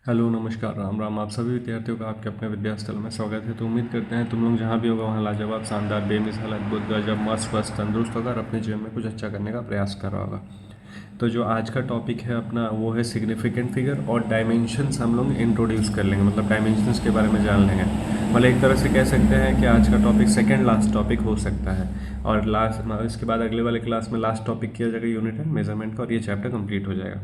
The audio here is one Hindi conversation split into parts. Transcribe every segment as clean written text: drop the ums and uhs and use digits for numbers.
हेलो नमस्कार राम राम। आप सभी विद्यार्थियों का आपके अपने विद्यास्थल में स्वागत है। तो उम्मीद करते हैं तुम लोग जहाँ भी होगा वहाँ लाजवाब, शानदार, बेमिसाल, अद्भुत, गजब, मस्त, स्वस्थ, तंदुरुस्त होगा और अपने जीवन में कुछ अच्छा करने का प्रयास कर रहा होगा। तो जो आज का टॉपिक है अपना वो है सिग्निफिकेंट फिगर और डायमेंशंस हम लोग इंट्रोड्यूस कर लेंगे, मतलब डायमेंशंस के बारे में जान लेंगे। मतलब एक तरह से कह सकते हैं कि आज का टॉपिक सेकेंड लास्ट टॉपिक हो सकता है और लास्ट इसके बाद अगले वाले क्लास में लास्ट टॉपिक किया जाएगा यूनिट एंड मेजरमेंट का और ये चैप्टर कंप्लीट हो जाएगा।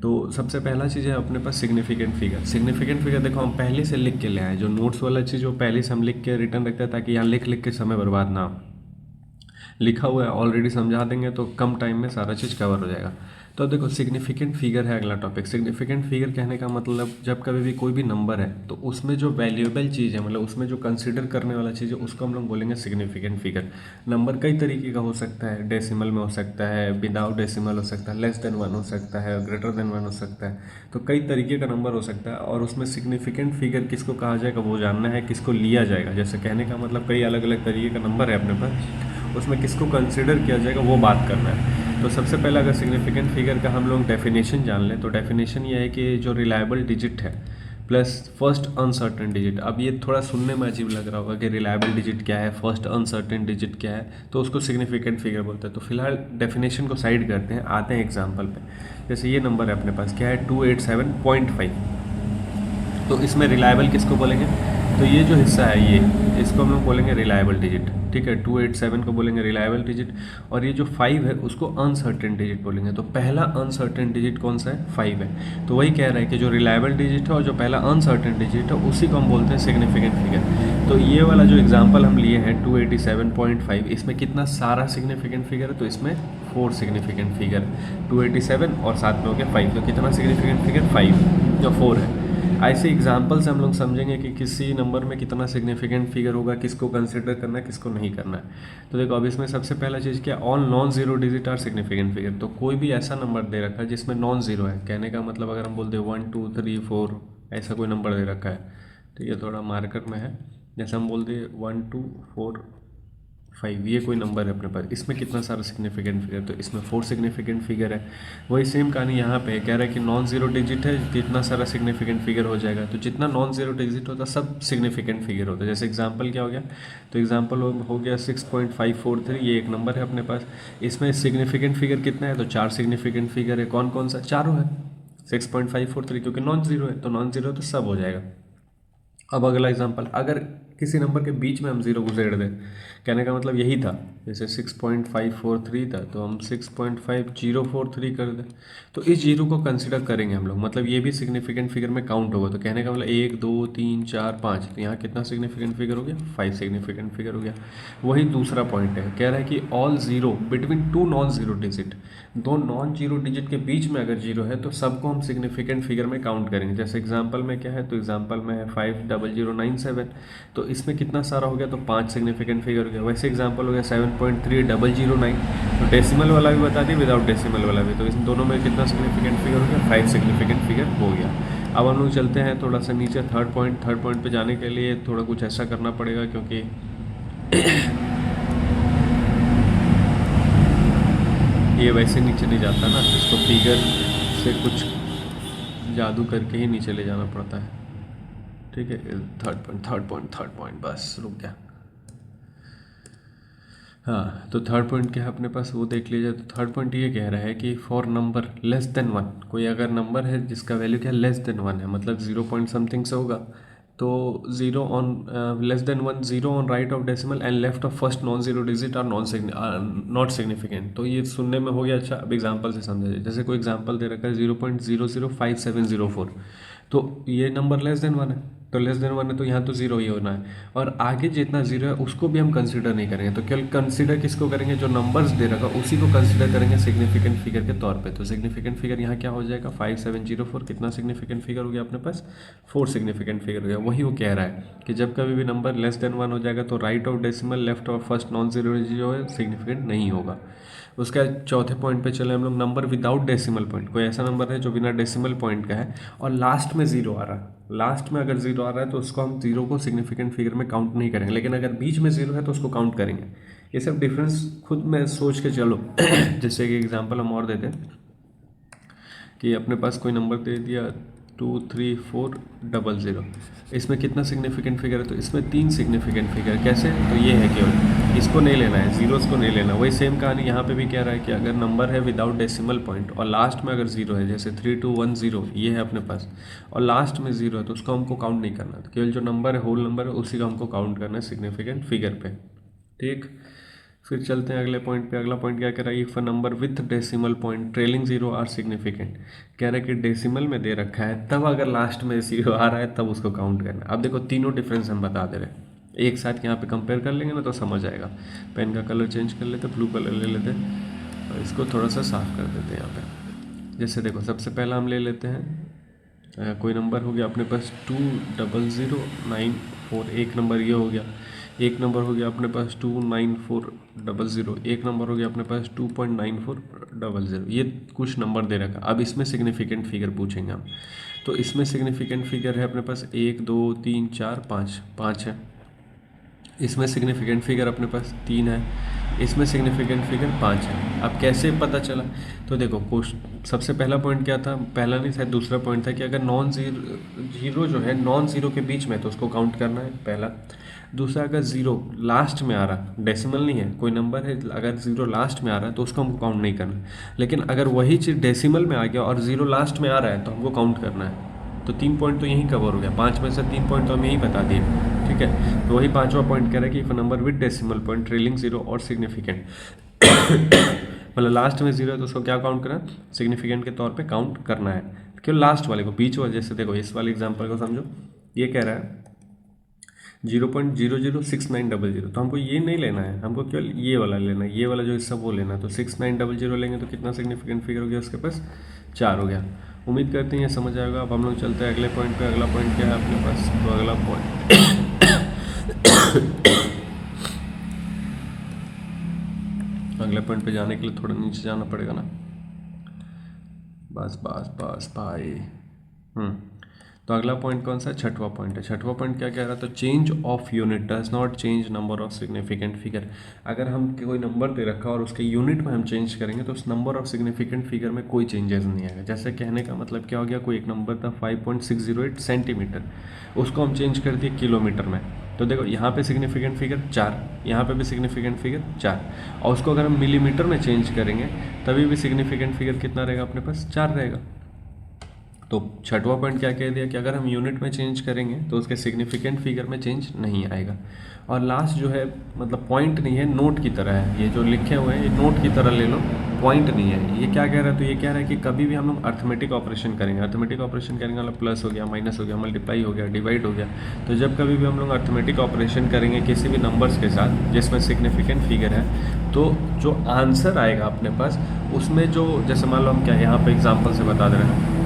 तो सबसे पहला चीज़ है अपने पास सिग्निफिकेंट फिगर। सिग्निफिकेंट फिगर देखो हम पहले से लिख के ले आए, जो नोट्स वाला चीज़ वो पहले से हम लिख के रिटर्न रखते हैं ताकि यहाँ लिख लिख के समय बर्बाद ना हो। लिखा हुआ है ऑलरेडी, समझा देंगे तो कम टाइम में सारा चीज़ कवर हो जाएगा। तो अब देखो सिग्निफिकेंट फिगर है अगला टॉपिक। सिग्निफिकेंट फिगर कहने का मतलब जब कभी भी कोई भी नंबर है तो उसमें जो वैल्यूएबल चीज़ है, मतलब उसमें जो कंसिडर करने वाला चीज़ है उसको हम लोग बोलेंगे सिग्निफिकेंट फिगर। नंबर कई तरीके का हो सकता है, डेसिमल में हो सकता है, विदाउट डेसिमल हो सकता है, लेस देन वन हो सकता है, ग्रेटर देन वन हो सकता है। तो कई तरीके का नंबर हो सकता है और उसमें सिग्निफिकेंट फिगर किसको कहा जाएगा वो जानना है, किसको लिया जाएगा। जैसे कहने का मतलब कई अलग अलग तरीके का नंबर है अपने पास, उसमें किसको कंसिडर किया जाएगा वो बात करना है। तो सबसे पहले अगर सिग्निफिकेंट फिगर का हम लोग डेफिनेशन जान लें तो डेफिनेशन ये है कि जो रिलायबल डिजिट है प्लस फर्स्ट अनसर्टेन डिजिट। अब ये थोड़ा सुनने में अजीब लग रहा होगा कि रिलायबल डिजिट क्या है, फर्स्ट अनसर्टेन डिजिट क्या है, तो उसको सिग्निफिकेंट फिगर बोलते हैं। तो फिलहाल डेफिनेशन को साइड करते हैं, आते हैं एग्जाम्पल पे। जैसे ये नंबर है अपने पास, क्या है 287.5। तो इसमें रिलायबल किसको बोलेंगे, तो ये जो हिस्सा है ये, इसको हम लोग बोलेंगे रिलायबल डिजिट। ठीक है, 287 को बोलेंगे रिलायबल डिजिट और ये जो 5 है उसको अनसर्टेन डिजिट बोलेंगे। तो पहला अनसर्टेन डिजिट कौन सा है, 5 है। तो वही कह रहा है कि जो रिलायबल डिजिट है और जो पहला अनसर्टेन डिजिट है उसी को हम बोलते हैं सिग्निफिकेंट फिगर। तो ये वाला जो एग्जाम्पल हम लिए हैं 287.5, इसमें कितना सारा सिग्निफिकेंट फिगर है, तो इसमें 4 सिग्निफिकेंट फिगर, 287 और साथ में हो गया 5। तो कितना सिग्निफिकेंट फिगर, 5 जो 4 है। ऐसे एग्जाम्पल से हम लोग समझेंगे कि किसी नंबर में कितना सिग्निफिकेंट फिगर होगा, किसको कंसिडर करना है, किसको नहीं करना है। तो देखो अब इसमें सबसे पहला चीज़ क्या, all non zero digit are significant figure. तो कोई भी ऐसा नंबर दे रखा है जिसमें नॉन जीरो है, कहने का मतलब अगर हम बोलते हैं 1 2 3 4 ऐसा कोई नंबर दे रखा है, ठीक है, थोड़ा मार्केट में है, जैसे हम बोलते 1 2 4 5, ये कोई नंबर है अपने पास, इसमें कितना सारा सिग्निफिकेंट फिगर, तो इसमें 4 सिग्निफिकेंट फिगर है। वही सेम कहानी यहाँ पे है, कह रहा है कि नॉन जीरो डिजिट है, कितना सारा सिग्निफिकेंट फिगर हो जाएगा। तो जितना नॉन जीरो डिजिट होता है सब सिग्निफिकेंट फिगर होता है। जैसे एग्जांपल क्या हो गया, तो एग्जांपल हो गया 6.543, ये एक नंबर है अपने पास। इसमें सिग्निफिकेंट फिगर कितना है, तो 4 सिग्निफिकेंट फिगर है। कौन कौन सा, चारों है। 6.543 क्योंकि नॉन जीरो है, तो नॉन जीरो तो सब हो जाएगा। अब अगला एग्जांपल, अगर किसी नंबर के बीच में हम जीरो घुसेड़ दें, कहने का मतलब यही था, जैसे 6.543 था तो हम 6.5043 कर दें, तो इस जीरो को कंसिडर करेंगे हम लोग, मतलब ये भी सिग्निफिकेंट फिगर में काउंट होगा। तो कहने का मतलब 1 2 3 4 5, तो यहाँ कितना सिग्निफिकेंट फिगर हो गया, 5 सिग्निफिकेंट फिगर हो गया। वही दूसरा पॉइंट है, कह रहा है कि all zero between two non zero digit, दो नॉन जीरो डिजिट के बीच में अगर जीरो है तो सबको हम सिग्निफिकेंट फिगर में काउंट करेंगे। जैसे एग्जांपल में क्या है, तो एग्जांपल में है 50097, तो इसमें कितना सारा हो गया, तो 5 सिग्निफिकेंट फिगर हो गया। वैसे एग्जांपल हो गया 7.3009, तो डेसिमल वाला भी बता दिया, विदाउट डेसिमल वाला भी, तो इन दोनों में कितना सिग्निफिकेंट फिगर हो गया, 5 सिग्निफिकेंट फिगर हो गया। अब हम लोग चलते हैं थोड़ा सा नीचे, थर्ड पॉइंट पे जाने के लिए थोड़ा कुछ ऐसा करना पड़ेगा, क्योंकि ये वैसे नीचे नहीं जाता ना, इसको फिगर से कुछ जादू करके ही नीचे ले जाना पड़ता है। ठीक है, थर्ड पॉइंट बस रुक गया। हाँ, तो थर्ड पॉइंट क्या है अपने पास वो देख लीजिए। तो थर्ड पॉइंट ये कह रहा है कि for number less than one, कोई अगर नंबर है जिसका वैल्यू क्या लेस देन वन है, मतलब 0 पॉइंट समथिंग से होगा, तो zero on less than one, zero on right of decimal and left of first non zero digit are not significant. तो ये सुनने में हो गया अच्छा। अब एग्जांपल से समझा जाए, जैसे कोई एग्जांपल दे रखा है 0.005704, तो ये नंबर लेस देन वन है, तो लेस देन वन है तो यहाँ तो जीरो ही होना है, और आगे जितना जीरो है उसको भी हम कंसीडर नहीं करेंगे। तो केवल कंसीडर किसको करेंगे, जो नंबर्स दे रखा उसी को कंसीडर करेंगे सिग्निफिकेंट फिगर के तौर पे। तो सिग्निफिकेंट फिगर यहाँ क्या हो जाएगा, 5704, कितना सिग्निफिकेंट फिगर हो गया अपने पास, 4 सिग्निफिकेंट फिगर हो गया। वही वो कह रहा है कि जब कभी भी नंबर लेस देन वन हो जाएगा तो right of decimal left of first non zero जो है सिग्निफिकेंट नहीं होगा। उसका चौथे पॉइंट पे चले हम लोग, नंबर विदाउट डेसिमल पॉइंट, कोई ऐसा नंबर है जो बिना डेसिमल पॉइंट का है और लास्ट में जीरो आ रहा है, लास्ट में अगर जीरो आ रहा है तो उसको हम जीरो को सिग्निफिकेंट फिगर में काउंट नहीं करेंगे, लेकिन अगर बीच में जीरो है तो उसको काउंट करेंगे। ये सब डिफरेंस खुद में सोच के चलो। जैसे कि एग्जांपल हम और देते हैं कि अपने पास कोई नंबर दे दिया 234000। इसमें कितना सिग्निफिकेंट फिगर है, तो इसमें 3 सिग्निफिकेंट फिगर। कैसे, तो ये है केवल, इसको नहीं लेना है, जीरोस को नहीं लेना। वही सेम कहानी यहाँ पे भी कह रहा है कि अगर नंबर है विदाउट डेसिमल पॉइंट और लास्ट में अगर जीरो है, जैसे 3210 ये है अपने पास, और लास्ट में जीरो है, तो उसको हमको काउंट नहीं करना। तो केवल जो नंबर है, होल नंबर है, उसी का हमको काउंट करना है सिग्निफिकेंट फिगर पे। ठीक, फिर चलते हैं अगले पॉइंट पे। अगला पॉइंट क्या कह रहा है, if a number with decimal point trailing zero are significant. कह रहा है कि डेसिमल में दे रखा है, तब अगर लास्ट में जीरो आ रहा है तब उसको काउंट करना है। अब देखो तीनों डिफरेंस हम बता दे रहे हैं, एक साथ यहाँ पे कंपेयर कर लेंगे ना तो समझ आएगा। पेन का कलर चेंज कर लेते, ब्लू कलर ले लेते और इसको थोड़ा सा साफ कर देते हैं यहाँ पे। जैसे देखो सबसे पहला हम ले लेते हैं कोई नंबर हो गया अपने पास 200940, एक नंबर ये हो गया। एक नंबर हो गया अपने पास 29400, एक नंबर हो गया अपने पास 2.9400। ये कुछ नंबर दे रखा। अब इसमें सिग्निफिकेंट फिगर पूछेंगे हम, तो इसमें सिग्निफिकेंट फिगर है अपने पास 1 2 3 4 5, 5 है। इसमें सिग्निफिकेंट फिगर अपने पास 3 है, इसमें सिग्निफिकेंट फिगर 5 है। अब कैसे पता चला, तो देखो सबसे पहला पॉइंट क्या था, पहला नहीं शायद दूसरा पॉइंट था कि अगर नॉन जीरो जो है नॉन जीरो के बीच में तो उसको काउंट करना है, पहला। दूसरा, अगर जीरो लास्ट में आ रहा, डेसिमल नहीं है, कोई नंबर है, अगर जीरो लास्ट में आ रहा है तो उसको हमको काउंट नहीं करना। लेकिन अगर वही चीज़ डेसिमल में आ गया और जीरो लास्ट में आ रहा है तो हमको काउंट करना है। तो 3 पॉइंट तो यहीं कवर हो गया, 5 में से 3 पॉइंट तो हम यहीं बता दिए। ठीक है, तो वही 5वां पॉइंट कह रहा है कि if number with decimal point trailing zero और सिग्निफिकेंट मतलब लास्ट में जीरो है तो उसको क्या काउंट करना, सिग्निफिकेंट के तौर पे काउंट करना है। क्यों लास्ट वाले को, बीच वाले, जैसे देखो इस वाले एग्जांपल को समझो, ये कह रहा है 0.006900, तो हमको ये नहीं लेना है, हमको केवल ये वाला लेना है, ये वाला जो हिस्सा वो लेना है। तो 6900 लेंगे तो कितना सिग्निफिकेंट फिगर हो गया उसके पास, 4 हो गया। उम्मीद करते हैं ये समझ आएगा। अब हम लोग चलते हैं अगले पॉइंट पे। अगला पॉइंट क्या है अपने पास, तो अगला पॉइंट अगले पॉइंट पे जाने के लिए थोड़ा नीचे जाना पड़ेगा ना, बस बस बस भाई। तो अगला पॉइंट कौन सा है, 6वां पॉइंट है। 6वां पॉइंट क्या कह रहा है, तो change of unit does not change number of significant figure. अगर हम कोई नंबर दे रखा और उसके यूनिट में हम चेंज करेंगे तो उस नंबर ऑफ सिग्निफिकेंट फिगर में कोई चेंजेस नहीं आएगा। जैसे कहने का मतलब क्या हो गया, कोई एक नंबर था 5.608 सेंटीमीटर, उसको हम चेंज कर दिए किलोमीटर में, तो देखो यहाँ पे सिग्निफिकेंट फिगर 4, यहाँ पे भी सिग्निफिकेंट फिगर 4, और उसको अगर हम मिलीमीटर में चेंज करेंगे तभी भी सिग्निफिकेंट फिगर कितना रहेगा अपने पास, 4 रहेगा। तो 6वां पॉइंट क्या कह दिया कि अगर हम यूनिट में चेंज करेंगे तो उसके सिग्निफिकेंट फिगर में चेंज नहीं आएगा। और लास्ट जो है मतलब पॉइंट नहीं है, नोट की तरह है। ये जो लिखे हुए हैं ये नोट की तरह ले लो, पॉइंट नहीं है। ये क्या कह रहा है, तो ये कह रहा है कि कभी भी हम लोग अर्थमेटिक ऑपरेशन करेंगे, अर्थमेटिक ऑपरेशन करेंगे मतलब प्लस हो गया, माइनस हो गया, मल्टीप्लाई हो गया, डिवाइड हो गया, तो जब कभी भी हम लोग अर्थमेटिक ऑपरेशन करेंगे किसी भी नंबर्स के साथ जिसमें सिग्निफिकेंट फिगर है, तो जो आंसर आएगा अपने पास उसमें जो, जैसे मान लो हम क्या यहाँ पे एग्जाम्पल से बता दे रहे हैं,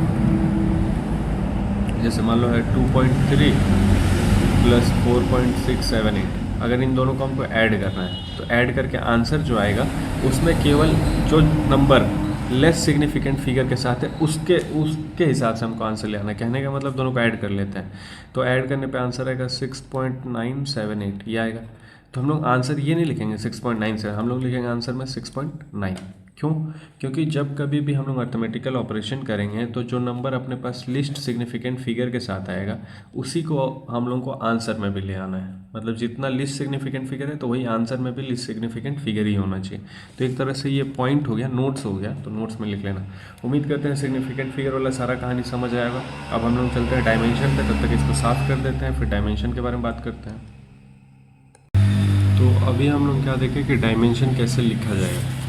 जैसे मान लो है 2.3 प्लस 4.678, अगर इन दोनों को हमको ऐड करना है तो ऐड करके आंसर जो आएगा उसमें केवल जो नंबर लेस सिग्निफिकेंट फिगर के साथ है उसके हिसाब से हमको आंसर ले आना है। कहने का मतलब दोनों को ऐड कर लेते हैं, तो ऐड करने पे आंसर आएगा 6.978, ये आएगा। तो हम लोग आंसर ये नहीं लिखेंगे 6.97, हम लोग लिखेंगे आंसर में 6.9। क्यों, क्योंकि जब कभी भी हम लोग अर्थमेटिकल ऑपरेशन करेंगे तो जो नंबर अपने पास लिस्ट सिग्निफिकेंट फिगर के साथ आएगा उसी को हम लोग को आंसर में भी ले आना है। मतलब जितना लिस्ट सिग्निफिकेंट फिगर है तो वही आंसर में भी लिस्ट सिग्निफिकेंट फिगर ही होना चाहिए। तो एक तरह से ये पॉइंट हो गया, नोट्स हो गया, तो नोट्स में लिख लेना। उम्मीद करते हैं सिग्निफिकेंट फिगर वाला सारा कहानी समझ आएगा। अब हम लोग चलते हैं डायमेंशन पे, तब तक इसको साफ कर देते हैं, फिर डायमेंशन के बारे में बात करते हैं। तो अभी हम लोग क्या देखें कि डायमेंशन कैसे लिखा जाएगा।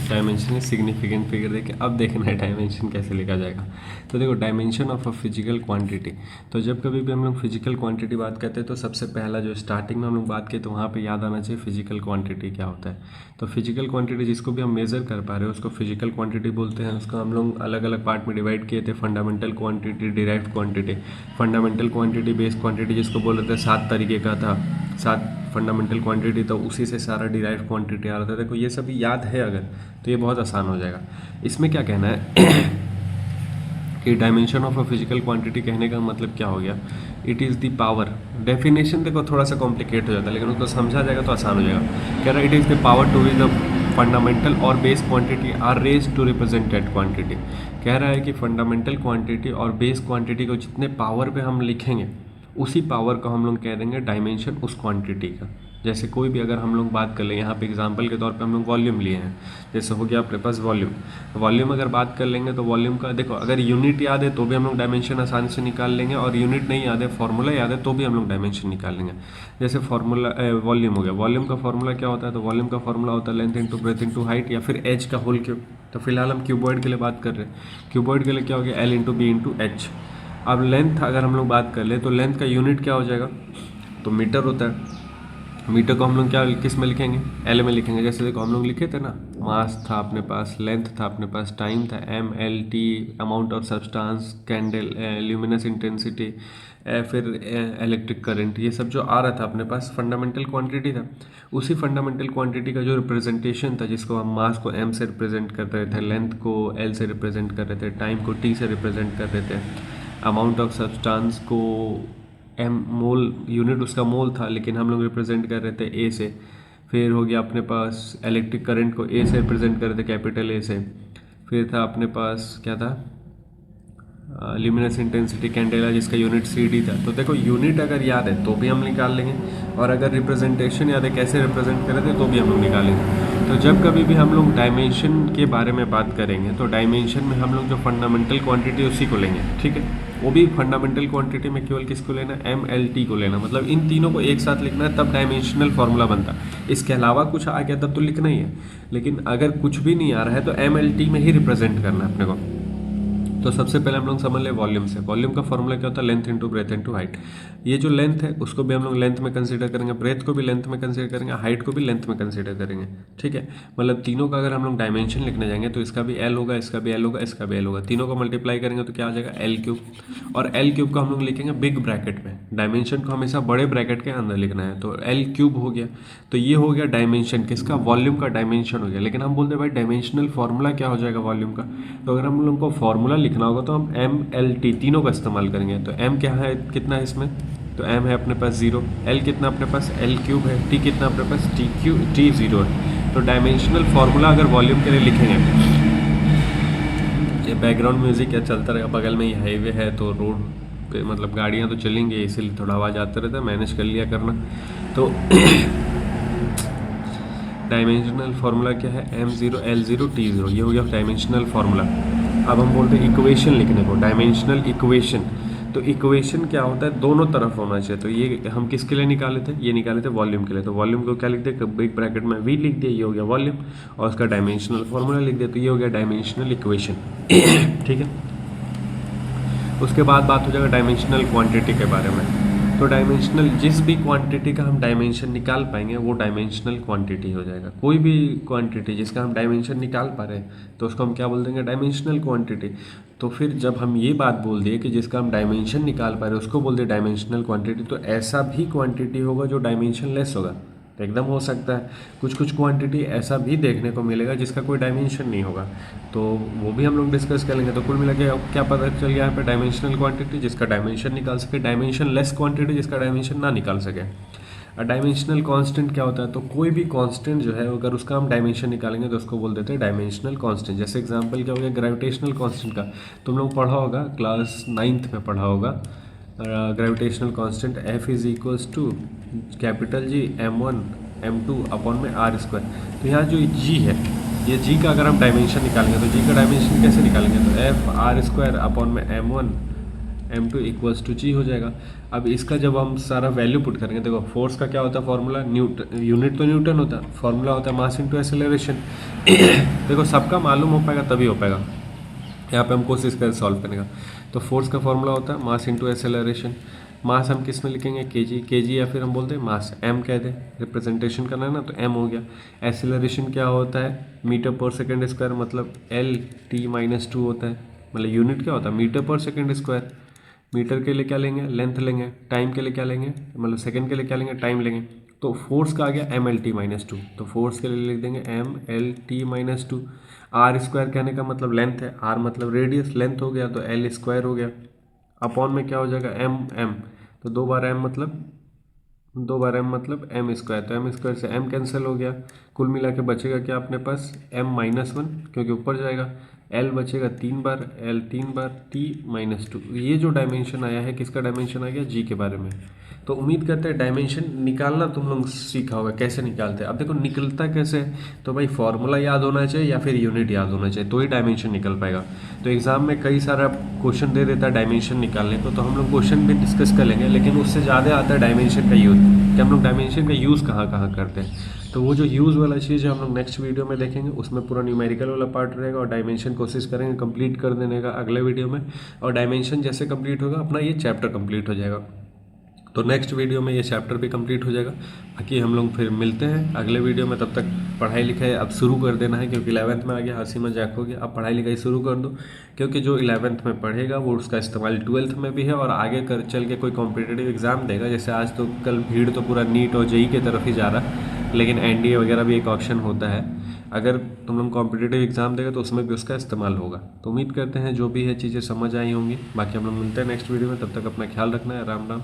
डायमेंशन है सिग्निफिकेंट फिगर देखे, अब देखना है डायमेंशन कैसे लिखा जाएगा। तो देखो dimension of a physical quantity, तो जब कभी भी हम लोग फिजिकल क्वांटिटी बात करते हैं तो सबसे पहला जो स्टार्टिंग में हम लोग बात किए तो वहाँ पे याद आना चाहिए फिजिकल क्वांटिटी क्या होता है। तो फिजिकल क्वांटिटी जिसको भी हम मेज़र कर पा रहे हैं उसको फिजिकल क्वांटिटी बोलते हैं। उसको हम लोग अलग अलग पार्ट में डिवाइड किए थे, fundamental quantity, derived quantity. Fundamental quantity, base quantity जिसको बोल रहे थे, 7 तरीके का था, 7 फंडामेंटल क्वांटिटी, तो उसी से सारा डिराइव्ड क्वांटिटी आ रहा था। देखो ये सब याद है अगर तो ये बहुत आसान हो जाएगा। इसमें क्या कहना है कि dimension of a physical quantity कहने का मतलब क्या हो गया, it is the power. Definition देखो थोड़ा सा कॉम्प्लिकेट हो जाता है लेकिन उसको समझा जाएगा तो आसान हो जाएगा। कह रहा है it is the power to be the fundamental और base quantity are raise to represent that quantity. कह रहा है कि फंडामेंटल क्वांटिटी और बेस क्वांटिटी को जितने पावर पे हम लिखेंगे उसी पावर को हम लोग कह देंगे डायमेंशन उस क्वांटिटी का। जैसे कोई भी अगर हम लोग बात कर लें, यहाँ पे एग्जांपल के तौर पे हम लोग वॉल्यूम लिए हैं, जैसे हो गया अपने पास वॉल्यूम। वॉल्यूम अगर बात कर लेंगे तो वॉल्यूम का देखो, अगर यूनिट याद है तो भी हम लोग डायमेंशन आसानी से निकाल लेंगे, और यूनिट नहीं याद है, फॉर्मूला याद है तो भी हम लोग डायमेंशन निकाल लेंगे। जैसे फॉर्मूला वॉल्यूम हो गया, वॉल्यूम का फॉर्मूला क्या होता है, तो वॉल्यूम का फॉर्मूला होता है length into breadth into height, या फिर एच का होल क्यूब। तो फिलहाल हम क्यूबॉइड के लिए बात कर रहे हैं, क्यूबॉइड के लिए क्या हो गया, L into B into H. अब लेंथ अगर हम लोग बात कर ले तो लेंथ का यूनिट क्या हो जाएगा, तो मीटर होता है। मीटर को हम लोग क्या किस में लिखेंगे, एल में लिखेंगे। जैसे देखो हम लोग लिखे थे ना, मास था अपने पास, लेंथ था अपने पास, टाइम था M L T, amount of substance, candle, luminous intensity, फिर इलेक्ट्रिक करंट, ये सब जो आ रहा था अपने पास फंडामेंटल क्वांटिटी था। उसी फंडामेंटल क्वांटिटी का जो रिप्रेजेंटेशन था, जिसको हम मास को एम से रिप्रेजेंट कर रहे थे, लेंथ को एल से रिप्रेजेंट कर रहे थे, टाइम को टी से रिप्रेजेंट कर रहे थे, अमाउंट ऑफ सब्सटेंस को एम, मोल यूनिट उसका मोल था लेकिन हम लोग रिप्रेजेंट कर रहे थे ए से। फिर हो गया अपने पास इलेक्ट्रिक करंट को ए से रिप्रेजेंट कर रहे थे, कैपिटल ए से। फिर था अपने पास क्या था, ल्यूमिनस इंटेंसिटी कैंडेला, जिसका यूनिट सी डी था। तो देखो यूनिट अगर याद है तो भी हम निकाल लेंगे, और अगर रिप्रेजेंटेशन याद है कैसे रिप्रेजेंट कर रहे थे तो भी हम लोग निकालेंगे। तो जब कभी भी हम लोग डायमेंशन के बारे में बात करेंगे तो डायमेंशन में हम लोग जो फंडामेंटल क्वांटिटी उसी को लेंगे, ठीक है। वो भी फंडामेंटल क्वांटिटी में केवल किसको लेना, एम एल टी को लेना, मतलब इन तीनों को एक साथ लिखना है, तब डायमेंशनल फार्मूला बनता। इसके अलावा कुछ आ गया तब तो लिखना ही है, लेकिन अगर कुछ भी नहीं आ रहा है तो एम एल टी में ही रिप्रेजेंट करना है अपने को। तो सबसे पहले हम लोग समझ ले वॉल्यूम से। वॉल्यूम का फॉर्मूला क्या होता है, length into breadth into height. ये जो लेंथ है उसको भी हम लोग लेंथ में कंसीडर करेंगे, ब्रेथ को भी लेंथ में कंसीडर करेंगे, हाइट को भी लेंथ में कंसीडर करेंगे, ठीक है। मतलब तीनों का अगर हम लोग डायमेंशन लिखने जाएंगे तो इसका भी एल होगा, इसका भी एल होगा, इसका भी एल होगा, तीनों को मल्टीप्लाई करेंगे तो क्या आ जाएगा, एल क्यूब। और एल क्यूब को हम लोग लिखेंगे बिग ब्रैकेट में, डायमेंशन को हमेशा बड़े ब्रैकेट के अंदर लिखना है, तो एल क्यूब हो गया। तो ये हो गया डायमेंशन किसका, वॉल्यूम का डायमेंशन हो गया। लेकिन हम बोलते हैं भाई डायमेंशनल फॉर्मूला क्या हो जाएगा वॉल्यूम का, तो अगर हम लोग को फॉर्मूला लिखना होगा तो हम एम एल टी तीनों का इस्तेमाल करेंगे। तो एम क्या है, कितना है इसमें, तो एम है अपने पास 0, एल कितना अपने पास एल क्यूब है, टी कितना अपने पास टी क्यू टी 0 है। तो डायमेंशनल फार्मूला अगर वॉल्यूम के लिए लिखेंगे, ये बैकग्राउंड म्यूजिक क्या चलता रहेगा, बगल में ही हाईवे है तो रोड पे मतलब गाड़ियाँ तो चलेंगे, इसीलिए थोड़ा आवाज़ आता रहता है, मैनेज कर लिया करना। तो डायमेंशनल फार्मूला क्या है, m0 l0 t0, ये हो गया डायमेंशनल फार्मूला। अब हम बोलते हैं इक्वेशन लिखने को, डायमेंशनल इक्वेशन। तो इक्वेशन क्या होता है, दोनों तरफ होना चाहिए। तो ये हम किसके लिए निकाले थे, ये निकाले थे वॉल्यूम के लिए। तो वॉल्यूम को क्या लिख दिया, बिग ब्रैकेट में v लिख दिया, ये हो गया वॉल्यूम, और उसका डायमेंशनल फार्मूला लिख दिया, तो ये हो गया डायमेंशनल इक्वेशन। ठीक है। उसके बाद बात हो जाएगा डायमेंशनल क्वांटिटी के बारे में। तो डायमेंशनल, जिस भी क्वांटिटी का हम डायमेंशन निकाल पाएंगे वो डायमेंशनल क्वांटिटी हो जाएगा। कोई भी क्वांटिटी जिसका हम डायमेंशन निकाल पा रहे हैं तो उसको हम क्या बोल देंगे, डायमेंशनल क्वांटिटी। तो फिर जब हम ये बात बोल दिए कि जिसका हम डायमेंशन निकाल पा रहे हैं उसको बोल दे डायमेंशनल क्वांटिटी, तो ऐसा भी क्वांटिटी होगा जो डायमेंशन लेस होगा, तो एकदम हो सकता है। कुछ कुछ क्वांटिटी ऐसा भी देखने को मिलेगा जिसका कोई डायमेंशन नहीं होगा, तो वो भी हम लोग डिस्कस करेंगे। तो कुल मिला के क्या पता चल गया यहाँ पे, डायमेंशनल क्वांटिटी जिसका डायमेंशन निकाल सके, डायमेंशन लेस क्वांटिटी जिसका डायमेंशन ना निकाल सके। और डायमेंशनल कांस्टेंट क्या होता है, तो कोई भी कांस्टेंट जो है अगर उसका हम डायमेंशन निकालेंगे तो उसको बोल देते हैं डायमेंशनल कांस्टेंट। जैसे एग्जांपल क्या हो गया, ग्रेविटेशनल कांस्टेंट का तुम लोग पढ़ा होगा, क्लास 9th में पढ़ा होगा। Gravitational constant F is equals to capital G m1 m2 upon में r स्क्वायर। तो यहाँ जो G है, ये G का अगर हम डायमेंशन निकालेंगे तो G का डायमेंशन कैसे निकालेंगे, तो F r स्क्वायर अपॉन में m1 m2 equals to G हो जाएगा। अब इसका जब हम सारा वैल्यू पुट करेंगे, देखो फोर्स का क्या होता है फॉर्मूला, न्यूटन, यूनिट तो न्यूटन होता है, फॉर्मूला होता है मास इंटू एक्सेलरेशन। देखो सबका मालूम हो पाएगा तभी हो पाएगा, यहाँ पे हम कोशिश करें सॉल्व करने का। तो फोर्स का फॉर्मूला होता है मास इंटू एक्सेलरेशन। मास हम किस में लिखेंगे, केजी या फिर हम बोलते हैं मास, एम कह दें, रिप्रेजेंटेशन करना है ना तो एम हो गया। एक्सेलरेशन क्या होता है, मीटर पर सेकेंड स्क्वायर, मतलब एल टी माइनस 2 होता है। मतलब यूनिट क्या होता है, मीटर पर सेकेंड स्क्वायर। मीटर के लिए क्या लेंगे, लेंथ लेंगे, टाइम के लिए क्या लेंगे, मतलब सेकेंड के लिए क्या लेंगे, टाइम लेंगे। तो फोर्स का आ गया एम एल टी माइनस 2, तो फोर्स के लिए लिख देंगे M L T minus 2। R square कहने का मतलब लेंथ है, आर मतलब रेडियस, लेंथ हो गया तो एल स्क्वायर हो गया, अपॉन में क्या हो जाएगा एम एम, तो 2 बार एम मतलब 2 बार m मतलब एम स्क्वायर, तो एम स्क्वायर से m कैंसिल हो गया, कुल मिला के बचेगा क्या अपने पास m-1 क्योंकि ऊपर जाएगा, l बचेगा 3 बार, l 3 बार, t-2। ये जो डायमेंशन आया है किसका डायमेंशन आ गया, g के बारे में। तो उम्मीद करते हैं डायमेंशन निकालना तुम लोग सीखा होगा कैसे निकालते हैं। अब देखो निकलता कैसे है, तो भाई फॉर्मूला याद होना चाहिए या फिर यूनिट याद होना चाहिए, तो ही डायमेंशन निकल पाएगा। तो एग्जाम में कई सारा क्वेश्चन दे देता है डायमेंशन निकालने को, तो हम लोग क्वेश्चन भी डिस्कस कर लेंगे, लेकिन उससे ज़्यादा आता है डायमेंशन का यूज़, कि हम लोग डायमेंशन का यूज़ कहाँ कहाँ करते हैं। तो वो जो यूज़ वाला चीज़ है हम लोग नेक्स्ट वीडियो में देखेंगे, उसमें पूरा न्यूमेरिकल वाला पार्ट रहेगा, और डायमेंशन कोशिश करेंगे कंप्लीट कर देने का अगले वीडियो में। और डायमेंशन जैसे कंप्लीट होगा अपना ये चैप्टर कंप्लीट हो जाएगा, तो नेक्स्ट वीडियो में ये चैप्टर भी कंप्लीट हो जाएगा। बाकी हम लोग फिर मिलते हैं अगले वीडियो में, तब तक पढ़ाई लिखाई अब शुरू कर देना है, क्योंकि 11th में आ गया, हंसी मजाक हो गया, अब पढ़ाई लिखाई शुरू कर दो, क्योंकि जो 11th में पढ़ेगा वो उसका इस्तेमाल 12th में भी है, और आगे कर चल के कोई कॉम्पिटिटिव एग्ज़ाम देगा। जैसे आज तो कल भीड़ तो पूरा नीट और जेई की तरफ ही जा रहा, लेकिन एनडीए वगैरह भी एक ऑप्शन होता है, अगर तुम लोग कॉम्पिटिटिव एग्ज़ाम देगा तो उसमें भी उसका इस्तेमाल होगा। तो उम्मीद करते हैं जो भी है चीज़ें समझ आई होंगी। बाकी हम लोग मिलते हैं नेक्स्ट वीडियो में, तब तक अपना ख्याल रखना है। राम राम।